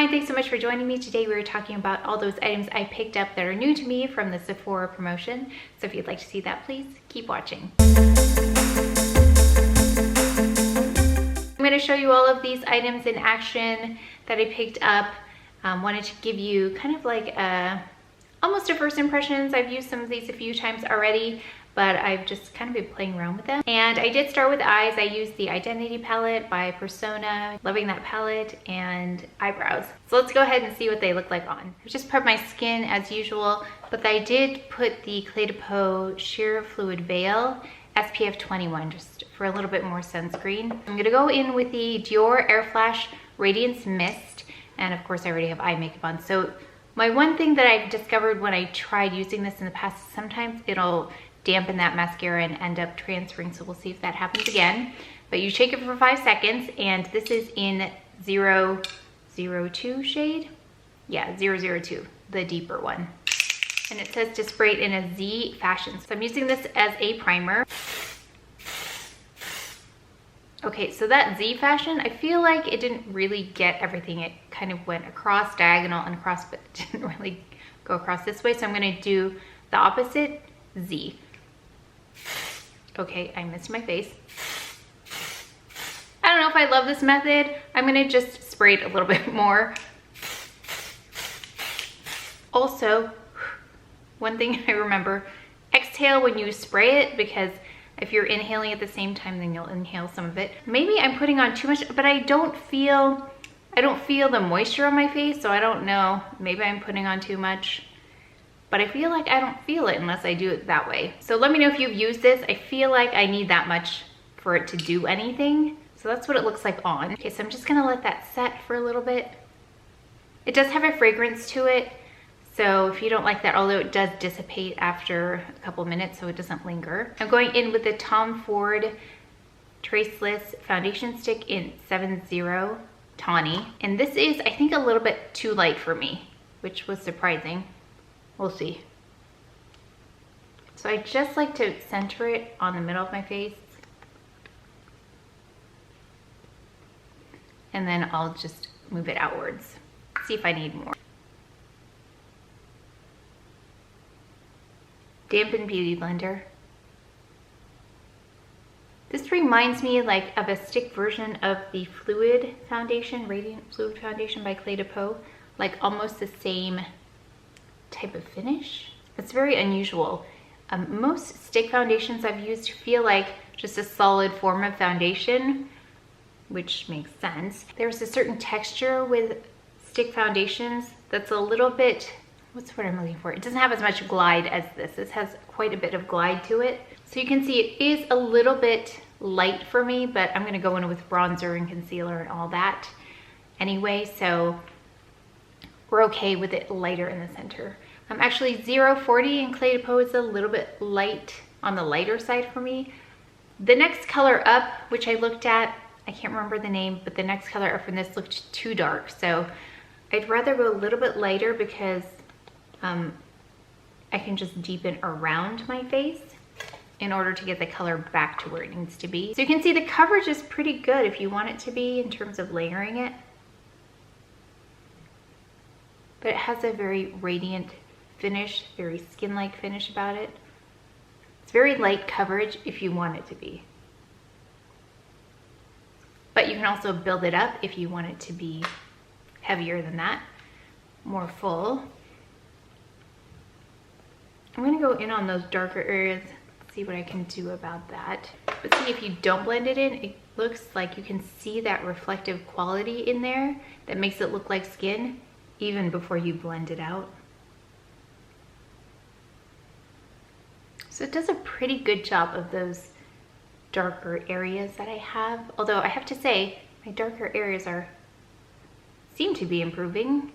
Hi, thanks so much for joining me. Today we were talking about all those items I picked up that are new to me from the Sephora promotion. So if you'd like to see that, please keep watching. I'm going to show you all of these items in action that I picked up. Wanted to give you kind of like almost a first impressions. I've used some of these a few times already, but I've just kind of been playing around with them. And I did start with eyes. I used the Identity palette by Persona. Loving that palette, and eyebrows. So let's go ahead and see what they look like on. I just prepped my skin as usual, but I did put the Clé de Peau Sheer Fluid Veil SPF 21 just for a little bit more sunscreen. I'm gonna go in with the Dior Air Flash Radiance Mist, and of course I already have eye makeup on. So my one thing that I've discovered when I tried using this in the past is sometimes it'll dampen that mascara and end up transferring, so we'll see if that happens again. But you shake it for 5 seconds, and this is in 002 shade. Yeah, 002, the deeper one. And it says to spray it in a Z fashion. So I'm using this as a primer. Okay, so that Z fashion, I feel like it didn't really get everything. It kind of went across, diagonal and across, but it didn't really go across this way. So I'm gonna do the opposite, Z. Okay, I missed my face. I don't know if I love this method. I'm gonna just spray it a little bit more. Also, one thing I remember, exhale when you spray it, because if you're inhaling at the same time, then you'll inhale some of it. Maybe I'm putting on too much, but I don't feel the moisture on my face, so I don't know. Maybe I'm putting on too much, but I feel like I don't feel it unless I do it that way. So let me know if you've used this. I feel like I need that much for it to do anything. So that's what it looks like on. Okay, so I'm just gonna let that set for a little bit. It does have a fragrance to it, so if you don't like that, although it does dissipate after a couple minutes, so it doesn't linger. I'm going in with the Tom Ford Traceless Foundation Stick in 70 Tawny. And this is, I think, a little bit too light for me, which was surprising. We'll see. So I just like to center it on the middle of my face. And then I'll just move it outwards. See if I need more. Dampen Beauty Blender. This reminds me like of a stick version of the Fluid Foundation, Radiant Fluid Foundation by Clé de Peau. Like almost the same type of finish. It's very unusual. Most stick foundations I've used feel like just a solid form of foundation, which makes sense. There's a certain texture with stick foundations that's a little bit, what's what I'm looking for? It doesn't have as much glide as this. This has quite a bit of glide to it. So you can see it is a little bit light for me, but I'm gonna go in with bronzer and concealer and all that anyway, so we're okay with it lighter in the center. Actually 040 in Clé de Peau is a little bit light, on the lighter side for me. The next color up, which I looked at, I can't remember the name, but the next color up from this looked too dark. So I'd rather go a little bit lighter because I can just deepen around my face in order to get the color back to where it needs to be. So you can see the coverage is pretty good if you want it to be in terms of layering it. But it has a very radiant finish, very skin-like finish about it. It's very light coverage if you want it to be. But you can also build it up if you want it to be heavier than that, more full. I'm gonna go in on those darker areas, see what I can do about that. But see, if you don't blend it in, it looks like you can see that reflective quality in there that makes it look like skin even before you blend it out. So it does a pretty good job of those darker areas that I have. Although I have to say, my darker areas seem to be improving.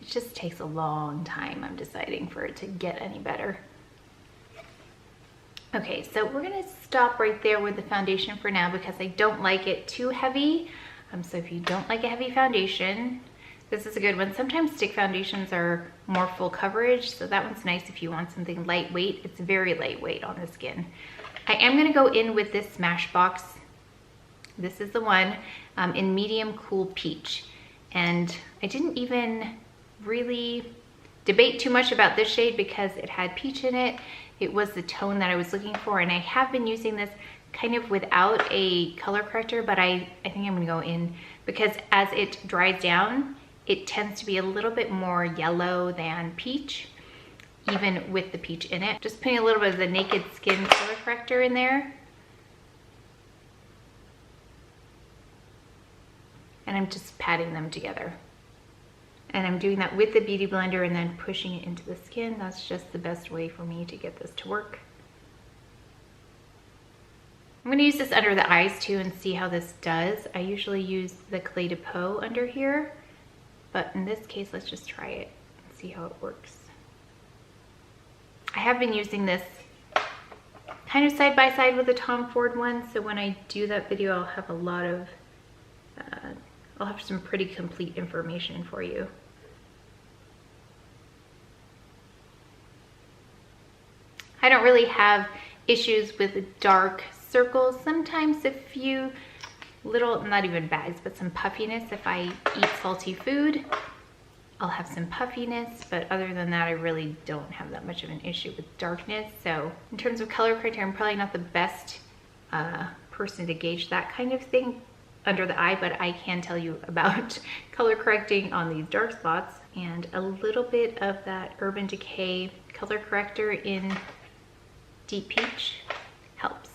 It just takes a long time, I'm deciding, for it to get any better. Okay, so we're gonna stop right there with the foundation for now because I don't like it too heavy. So if you don't like a heavy foundation, this is a good one. Sometimes stick foundations are more full coverage, so that one's nice if you want something lightweight. It's very lightweight on the skin. I am gonna go in with this Smashbox. This is the one in medium cool peach. And I didn't even really debate too much about this shade because it had peach in it. It was the tone that I was looking for, and I have been using this kind of without a color corrector, but I think I'm gonna go in because as it dries down, it tends to be a little bit more yellow than peach, even with the peach in it. Just putting a little bit of the Naked Skin color corrector in there. And I'm just patting them together. And I'm doing that with the Beauty Blender and then pushing it into the skin. That's just the best way for me to get this to work. I'm gonna use this under the eyes too and see how this does. I usually use the Clé de Peau under here, but in this case, let's just try it and see how it works. I have been using this kind of side by side with the Tom Ford one, so when I do that video, I'll have a lot of, I'll have some pretty complete information for you. I don't really have issues with dark circles. Sometimes a few little, not even bags, but some puffiness. If I eat salty food, I'll have some puffiness, but other than that, I really don't have that much of an issue with darkness. So in terms of color corrector, I'm probably not the best person to gauge that kind of thing under the eye, but I can tell you about color correcting on these dark spots, and a little bit of that Urban Decay color corrector in Deep Peach helps.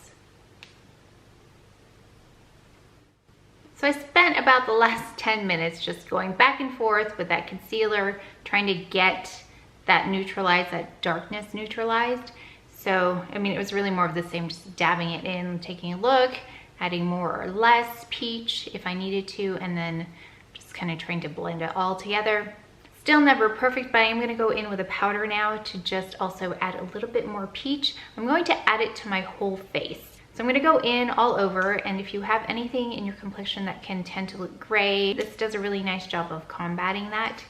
So I spent about the last 10 minutes just going back and forth with that concealer, trying to get that neutralized, that darkness neutralized. So, I mean, it was really more of the same, just dabbing it in, taking a look, adding more or less peach if I needed to, and then just kind of trying to blend it all together. Still never perfect, but I'm gonna go in with a powder now to just also add a little bit more peach. I'm going to add it to my whole face. So I'm gonna go in all over, and if you have anything in your complexion that can tend to look gray, this does a really nice job of combating that.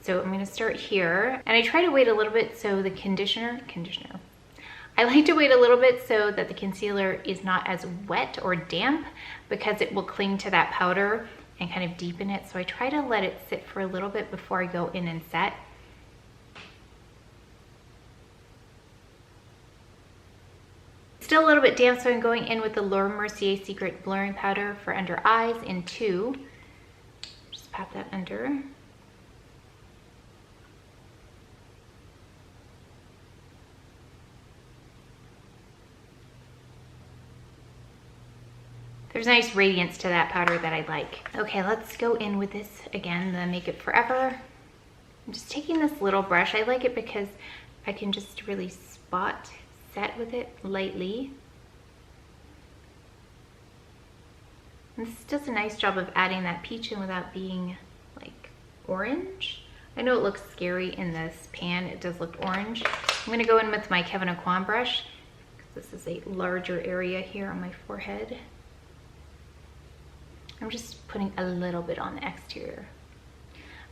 So I'm gonna start here, and I try to wait a little bit so the conditioner. I like to wait a little bit so that the concealer is not as wet or damp, because it will cling to that powder and kind of deepen it. So I try to let it sit for a little bit before I go in and set. Still a little bit damp, so I'm going in with the Mercier Secret Blurring Powder for under eyes in 2. Just pat that under. There's a nice radiance to that powder that I like. Okay, let's go in with this again, the Make It Forever. I'm just taking this little brush. I like it because I can just really spot set with it lightly. And this does a nice job of adding that peach in without being like orange. I know it looks scary in this pan. It does look orange. I'm gonna go in with my Kevyn Aucoin brush, because this is a larger area here on my forehead. I'm just putting a little bit on the exterior.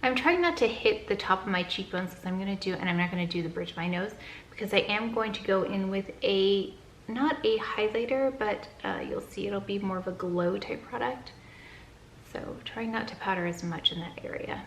I'm trying not to hit the top of my cheekbones, because I'm gonna do, and I'm not gonna do the bridge of my nose, because I am going to go in with a, not a highlighter, but you'll see it'll be more of a glow type product. So trying not to powder as much in that area.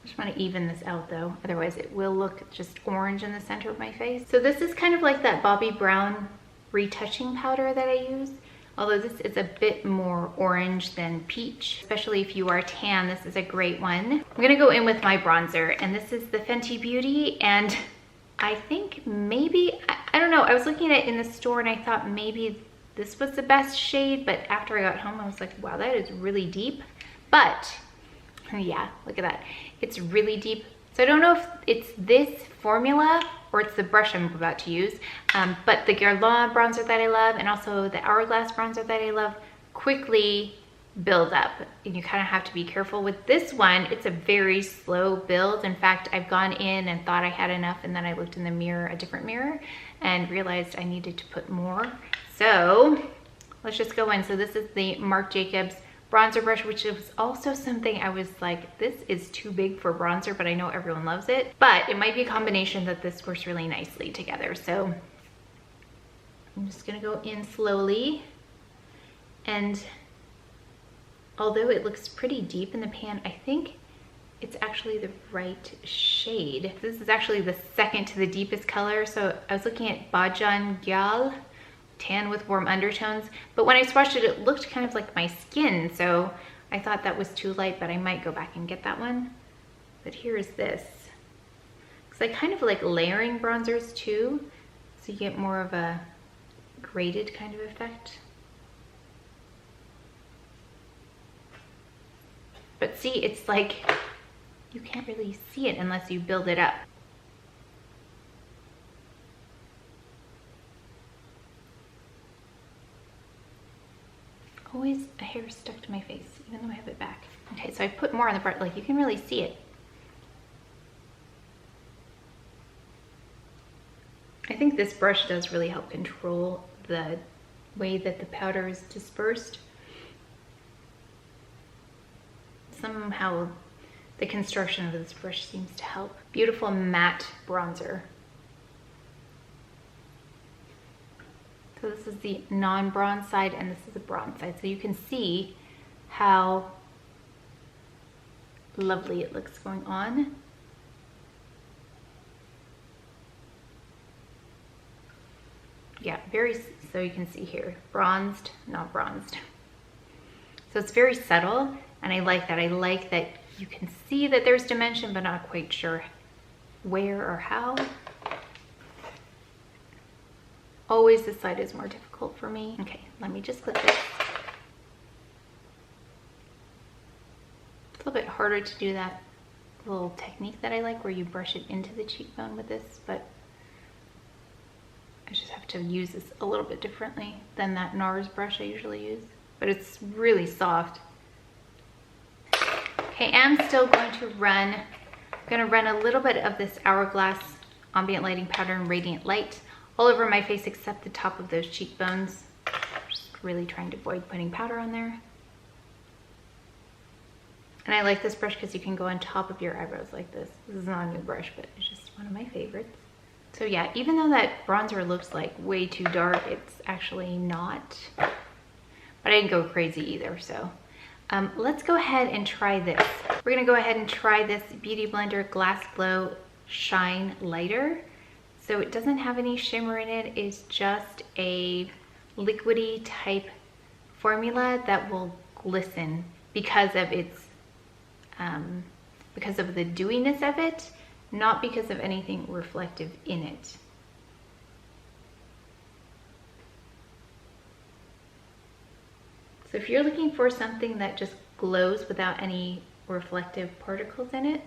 I just want to even this out though, otherwise it will look just orange in the center of my face. So this is kind of like that Bobbi Brown retouching powder that I use. Although this is a bit more orange than peach, especially if you are tan, this is a great one. I'm gonna go in with my bronzer, and this is the Fenty Beauty, and I think maybe, I don't know, I was looking at it in the store and I thought maybe this was the best shade, but after I got home I was like, wow, that is really deep. But yeah, look at that, it's really deep. So I don't know if it's this formula or it's the brush I'm about to use, but the Guerlain bronzer that I love, and also the Hourglass bronzer that I love, quickly build up, and you kind of have to be careful. With this one, it's a very slow build. In fact, I've gone in and thought I had enough, and then I looked in the mirror, a different mirror, and realized I needed to put more. So let's just go in. So this is the Marc Jacobs bronzer brush, which is also something I was like, this is too big for bronzer, but I know everyone loves it. But it might be a combination that this works really nicely together. So I'm just gonna go in slowly, and although it looks pretty deep in the pan, I think it's actually the right shade. This is actually the second to the deepest color. So I was looking at Bajan Gyal, tan with warm undertones, but when I swatched it, it looked kind of like my skin. So I thought that was too light, but I might go back and get that one. But here is this. Because I kind of like layering bronzers too, so you get more of a graded kind of effect. But see, it's like, you can't really see it unless you build it up. Always a hair stuck to my face, even though I have it back. Okay, so I put more on the front, like you can really see it. I think this brush does really help control the way that the powder is dispersed. Somehow the construction of this brush seems to help. Beautiful matte bronzer. So this is the non-bronze side and this is the bronze side. So you can see how lovely it looks going on. Yeah, so you can see here, bronzed, not bronzed. So it's very subtle, and I like that. I like that you can see that there's dimension, but not quite sure where or how. Always this side is more difficult for me. Okay, let me just clip this. It's a little bit harder to do that little technique that I like where you brush it into the cheekbone with this, but I just have to use this a little bit differently than that NARS brush I usually use, but it's really soft. Okay, I'm still going to run a little bit of this Hourglass Ambient Lighting Powder in Radiant Light all over my face except the top of those cheekbones. Just really trying to avoid putting powder on there. And I like this brush because you can go on top of your eyebrows like this. This is not a new brush, but it's just one of my favorites. So yeah, even though that bronzer looks like way too dark, it's actually not. But I didn't go crazy either, so. Let's go ahead and try this. We're gonna go ahead and try this Beauty Blender Glass Glow Shine Lighter. So it doesn't have any shimmer in it. It's just a liquidy type formula that will glisten because of its, because of the dewiness of it, not because of anything reflective in it. So if you're looking for something that just glows without any reflective particles in it,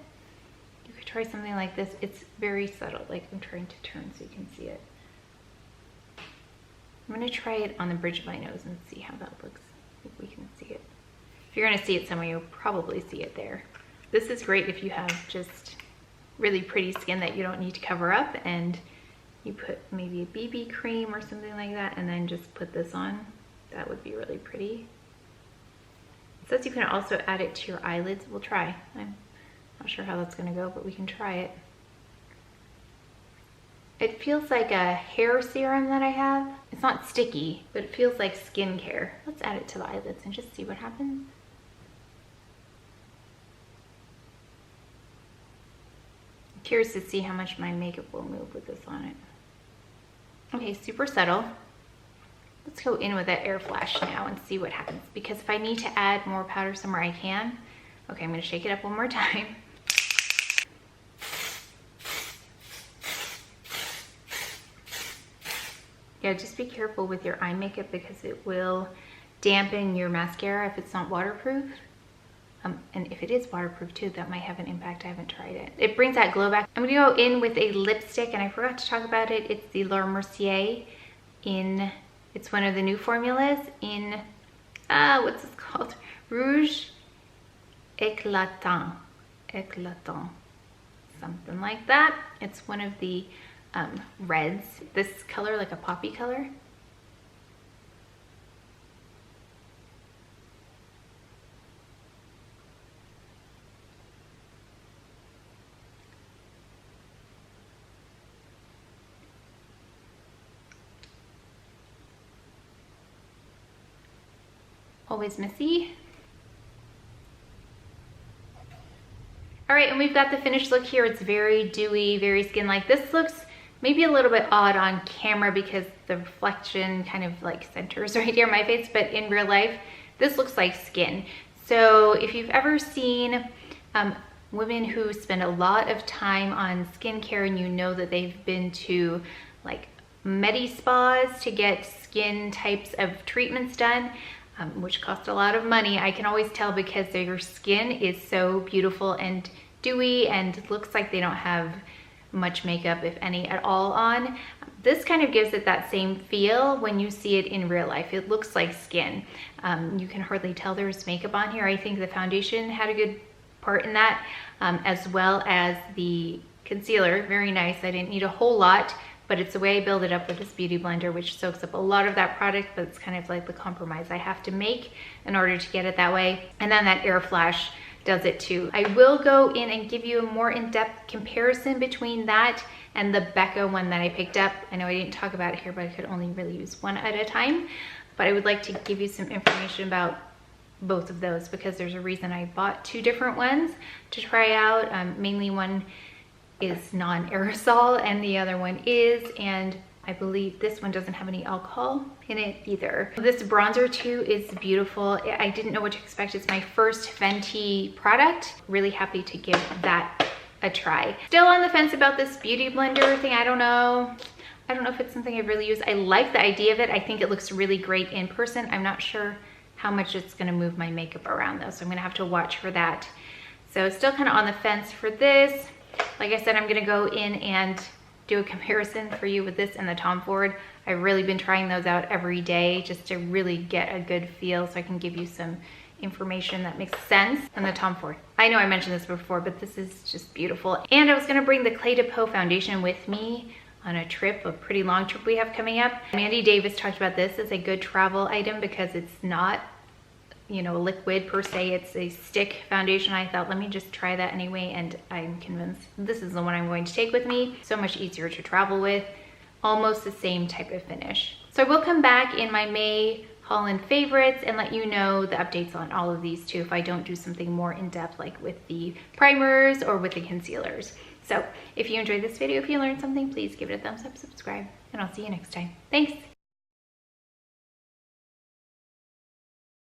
you could try something like this. It's very subtle, like I'm trying to turn so you can see it. I'm gonna try it on the bridge of my nose and see how that looks, if we can see it. If you're gonna see it somewhere, you'll probably see it there. This is great if you have just really pretty skin that you don't need to cover up and you put maybe a BB cream or something like that and then just put this on. That would be really pretty. It says you can also add it to your eyelids. We'll try. I'm not sure how that's gonna go, but we can try it. It feels like a hair serum that I have. It's not sticky, but it feels like skincare. Let's add it to the eyelids and just see what happens. I'm curious to see how much my makeup will move with this on it. Okay, super subtle. Let's go in with that air flash now and see what happens. Because if I need to add more powder somewhere, I can. Okay, I'm gonna shake it up one more time. Yeah, just be careful with your eye makeup because it will dampen your mascara if it's not waterproof. And if it is waterproof too, that might have an impact. I haven't tried it. It brings that glow back. I'm gonna go in with a lipstick, and I forgot to talk about it. It's the Mercier in, it's one of the new formulas in, what's this called? Rouge Éclatant. Éclatant. Something like that. It's one of the reds. This color, like a poppy color. Always messy. All right, and we've got the finished look here. It's very dewy, very skin-like. This looks maybe a little bit odd on camera because the reflection kind of like centers right here on my face, but in real life, this looks like skin. So if you've ever seen women who spend a lot of time on skincare and you know that they've been to like medi spas to get skin types of treatments done, which cost a lot of money, I can always tell because their skin is so beautiful and dewy and looks like they don't have much makeup, if any at all, on. This kind of gives it that same feel when you see it in real life. It looks like skin. You can hardly tell there's makeup on here. I think the foundation had a good part in that, as well as the concealer. Very nice. I didn't need a whole lot, but it's the way I build it up with this beauty blender, which soaks up a lot of that product, but it's kind of like the compromise I have to make in order to get it that way. And then that air flash does it too. I will go in and give you a more in-depth comparison between that and the Becca one that I picked up. I know I didn't talk about it here, but I could only really use one at a time. But I would like to give you some information about both of those because there's a reason I bought two different ones to try out. Mainly one is non-aerosol and the other one is, and I believe this one doesn't have any alcohol in it either. This bronzer too is beautiful. I didn't know what to expect. It's my first Fenty product. Really happy to give that a try. Still on the fence about this beauty blender thing. I don't know if it's something I really use. I like the idea of it. I think it looks really great in person. I'm not sure how much it's gonna move my makeup around though, so I'm gonna have to watch for that. So still kind of on the fence for this. Like I said, I'm gonna go in and do a comparison for you with this and the Tom Ford. I've really been trying those out every day just to really get a good feel so I can give you some information that makes sense. And the Tom Ford, I know I mentioned this before, but this is just beautiful. And I was gonna bring the Clé de Peau foundation with me on a trip, a pretty long trip we have coming up. Mandy Davis talked about this as a good travel item because it's not, you know, liquid per se, it's a stick foundation. I thought, let me just try that anyway, and I'm convinced this is the one I'm going to take with me. So much easier to travel with, almost the same type of finish. So I will come back in my May haul and favorites and let you know the updates on all of these too if I don't do something more in-depth like with the primers or with the concealers. So if you enjoyed this video, if you learned something, please give it a thumbs up, subscribe, and I'll see you next time. Thanks.